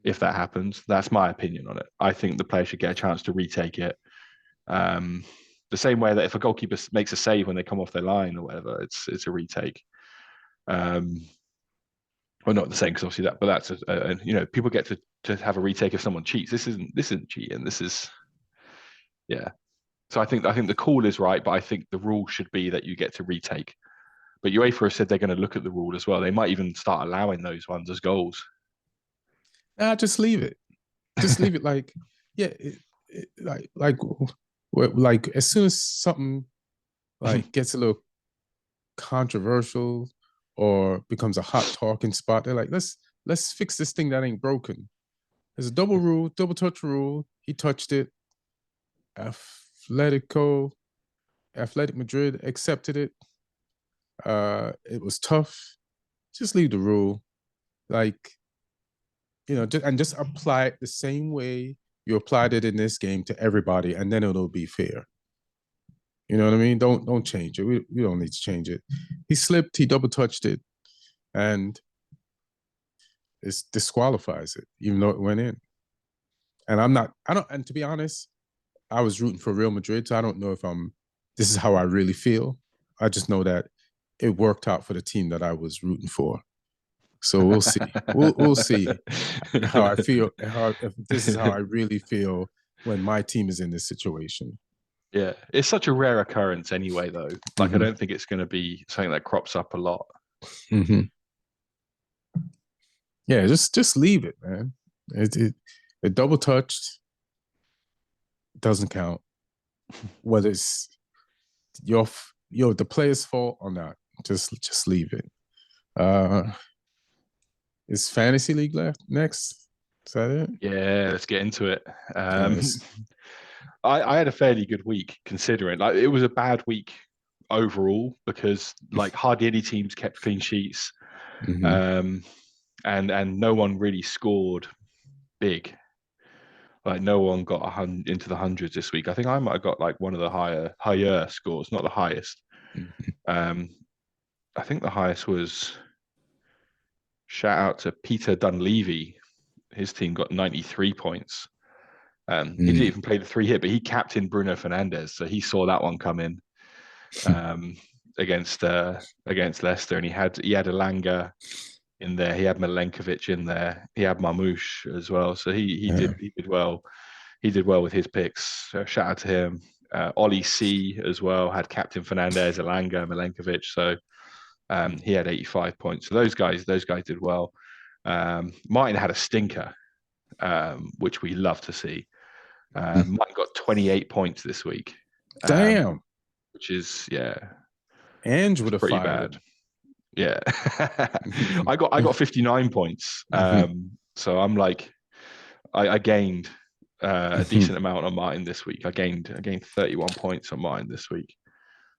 if that happens. That's my opinion on it. I think the player should get a chance to retake it. Um, the same way that if a goalkeeper makes a save when they come off their line or whatever, it's a retake. Um, well, not the same because obviously that, but that's people get to to have a retake if someone cheats. This isn't cheating. This is yeah. So I think the call is right, but I think the rule should be that you get to retake. But UEFA have said they're going to look at the rule as well. They might even start allowing those ones as goals. Nah, just leave it. Just leave it. Like, yeah, like as soon as something like gets a little controversial or becomes a hot talking spot, they're like, let's fix this thing that ain't broken. There's a double touch rule. He touched it. Athletic Madrid accepted it. It was tough. Just leave the rule. Like, just apply it the same way you applied it in this game to everybody, and then it'll be fair. You know what I mean? Don't change it. We don't need to change it. He slipped, he double touched it, and it disqualifies it, even though it went in. And and to be honest, I was rooting for Real Madrid, so I don't know if this is how I really feel. I just know that it worked out for the team that I was rooting for. So we'll see. We'll see how I feel. If this is how I really feel when my team is in this situation. Yeah, it's such a rare occurrence anyway, though. Like, I don't think it's going to be something that crops up a lot. Yeah, just leave it, man. It double touched doesn't count. Whether it's the player's fault or not, just leave it. Is Fantasy League left next? Is that it? Yeah, let's get into it. I had a fairly good week considering. Like, it was a bad week overall because like hardly any teams kept clean sheets, and no one really scored big. Like, no one got into the hundreds this week. I think I might have got like one of the higher scores, not the highest. I think the highest was, shout out to Peter Dunleavy. His team got 93 points. He didn't even play the 3-hit, but he captained Bruno Fernandes, so he saw that one come in against Leicester, and he had Elanga in there, he had Milenkovic in there, he had Marmoush as well, so he did well. He did well with his picks. So shout out to him. Ollie C as well had captain Fernandes, Elanga, Milenkovic, so he had 85 points. So those guys did well. Martin had a stinker, which we love to see. Martin got 28 points this week. Damn. Which is Ange would have pretty fired bad. him. Yeah. I got 59 points. So I'm like, I gained a decent amount on Martin this week. I gained 31 points on Martin this week.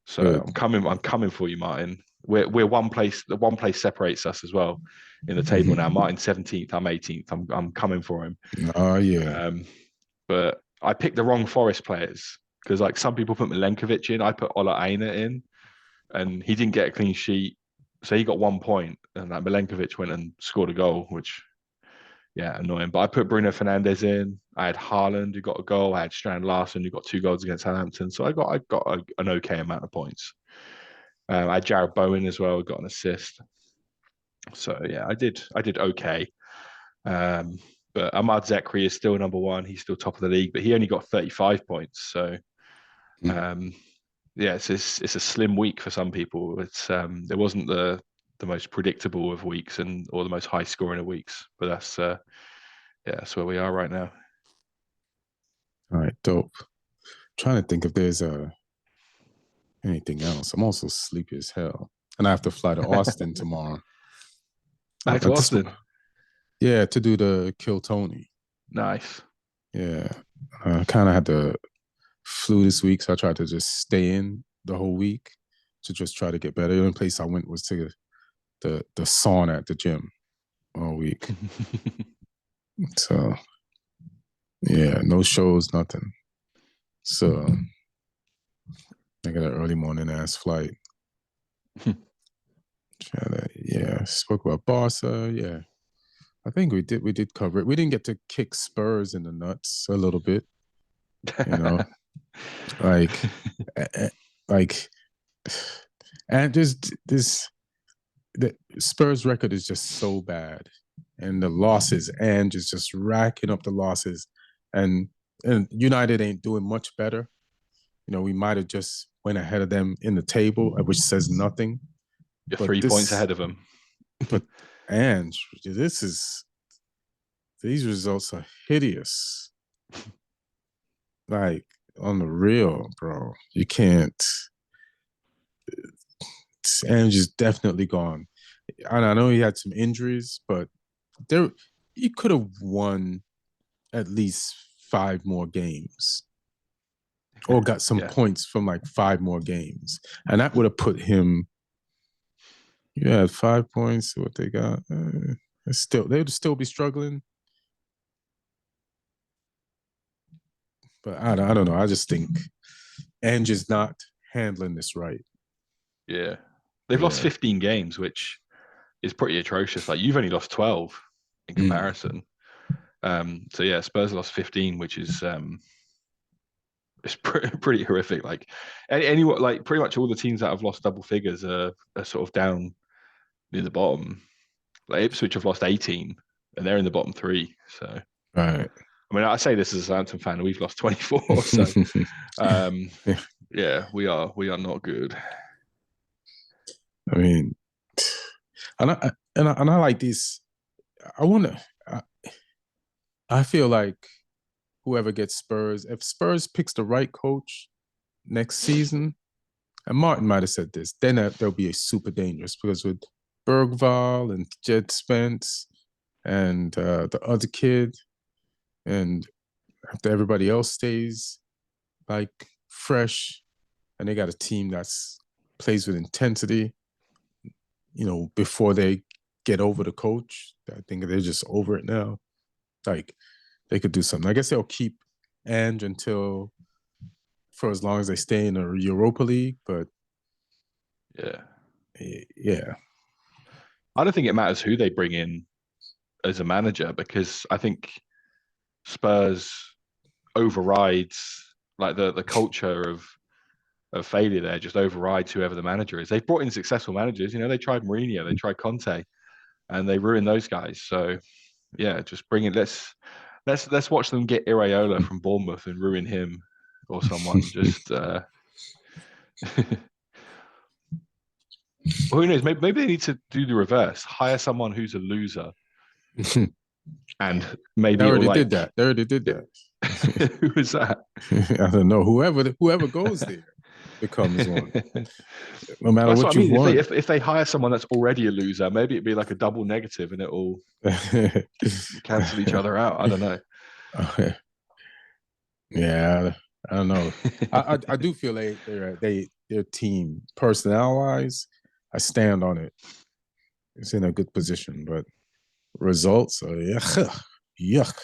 So good. I'm coming for you, Martin. We're one place. The one place separates us as well in the table now. Martin's 17th. I'm 18th. I'm coming for him. Oh yeah. But I picked the wrong Forest players because like some people put Milenkovic in. I put Ola Aina in, and he didn't get a clean sheet, so he got 1 point. And like Milenkovic went and scored a goal, which annoying. But I put Bruno Fernandes in. I had Haaland who got a goal. I had Strand Larsen who got 2 goals against Southampton. So I got an okay amount of points. I had Jared Bowen as well, got an assist. So yeah, I did okay. But Ahmad Zekri is still number 1. He's still top of the league, but he only got 35 points. So it's a slim week for some people. It's it wasn't the most predictable of weeks or the most high scoring of weeks, but that's where we are right now. All right, dope. Trying to think if there's anything else. I'm also sleepy as hell, and I have to fly to Austin tomorrow. Back to Austin? Yeah, to do the Kill Tony. Nice. Yeah, I kind of had the flu this week, so I tried to just stay in the whole week to just try to get better. The only place I went was to the sauna at the gym all week. So yeah, no shows, nothing. So I got an early morning ass flight. Spoke about Barca. Yeah, I think we did cover it. We didn't get to kick Spurs in the nuts a little bit, and just this the Spurs record is just so bad, and the losses, and just racking up the losses, and United ain't doing much better. We might have just went ahead of them in the table, which says nothing. You're 3 points ahead of them. But Ange, these results are hideous. Like, on the real, bro. You can't. Ange is definitely gone. I know he had some injuries, but he could have won at least 5 more games or got some points from like 5 more games. And that would have put him, 5 points, what they got. They would still be struggling. But I don't know. I just think Ange is not handling this right. Yeah. They've lost 15 games, which is pretty atrocious. Like, you've only lost 12 in comparison. So yeah, Spurs lost 15, which is it's pretty horrific. Like, like pretty much all the teams that have lost double figures are sort of down near the bottom. Like, Ipswich have lost 18, and they're in the bottom 3. So, right. I mean, I say this as a Southampton fan, and we've lost 24. So, yeah, we are not good. I mean, and I like these. I feel like whoever gets Spurs, if Spurs picks the right coach next season, and Martin might have said this, then they'll be super dangerous, because with Bergvall and Jed Spence and the other kid, and after everybody else stays like fresh, and they got a team that's plays with intensity, before they get over the coach. I think they're just over it now. Like, they could do something. I guess they'll keep Ange for as long as they stay in the Europa League, but yeah. I don't think it matters who they bring in as a manager, because I think Spurs overrides, like, the culture of failure there, just overrides whoever the manager is. They've brought in successful managers. They tried Mourinho, they tried Conte, and they ruined those guys. So yeah, just bring it. Let's watch them get Iraola from Bournemouth and ruin him or someone. Just who knows? Maybe they need to do the reverse. Hire someone who's a loser, and maybe they already did that. They already did that. Who was that? I don't know. Whoever goes there becomes one. No matter what you want. If they hire someone that's already a loser, maybe it'd be like a double negative, and it'll cancel each other out. I don't know. Yeah, I don't know. I do feel their team, personnel-wise, I stand on it. It's in a good position, but results are yuck.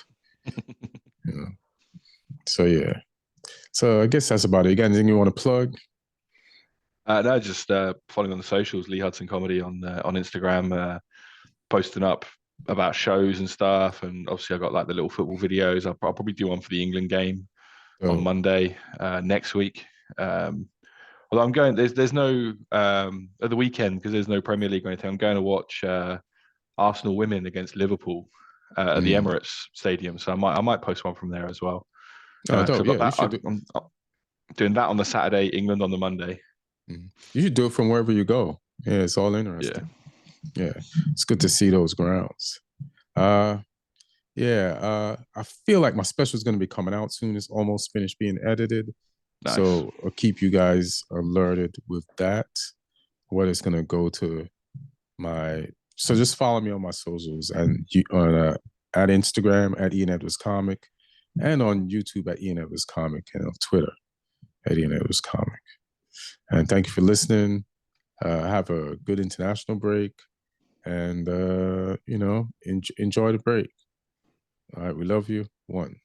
So yeah. So I guess that's about it. You got anything you want to plug? No, just following on the socials, Lee Hudson Comedy on Instagram, posting up about shows and stuff. And obviously, I got like the little football videos. I'll probably do one for the England game on Monday next week. Although I'm going, there's no at the weekend, because there's no Premier League or anything. I'm going to watch Arsenal women against Liverpool at the Emirates Stadium. So I might post one from there as well. I've got that. I'm doing that on the Saturday, England on the Monday. You should do it from wherever you go. Yeah, it's all interesting. Yeah, it's good to see those grounds. I feel like my special is going to be coming out soon. It's almost finished being edited. Nice. So I'll keep you guys alerted with that. What is going to go to so just follow me on my socials, and at Instagram at Ian Edwards Comic, and on YouTube at Ian Edwards Comic, and on Twitter at Ian Edwards Comic. And thank you for listening. Have a good international break, and enjoy the break. All right, we love you. 1.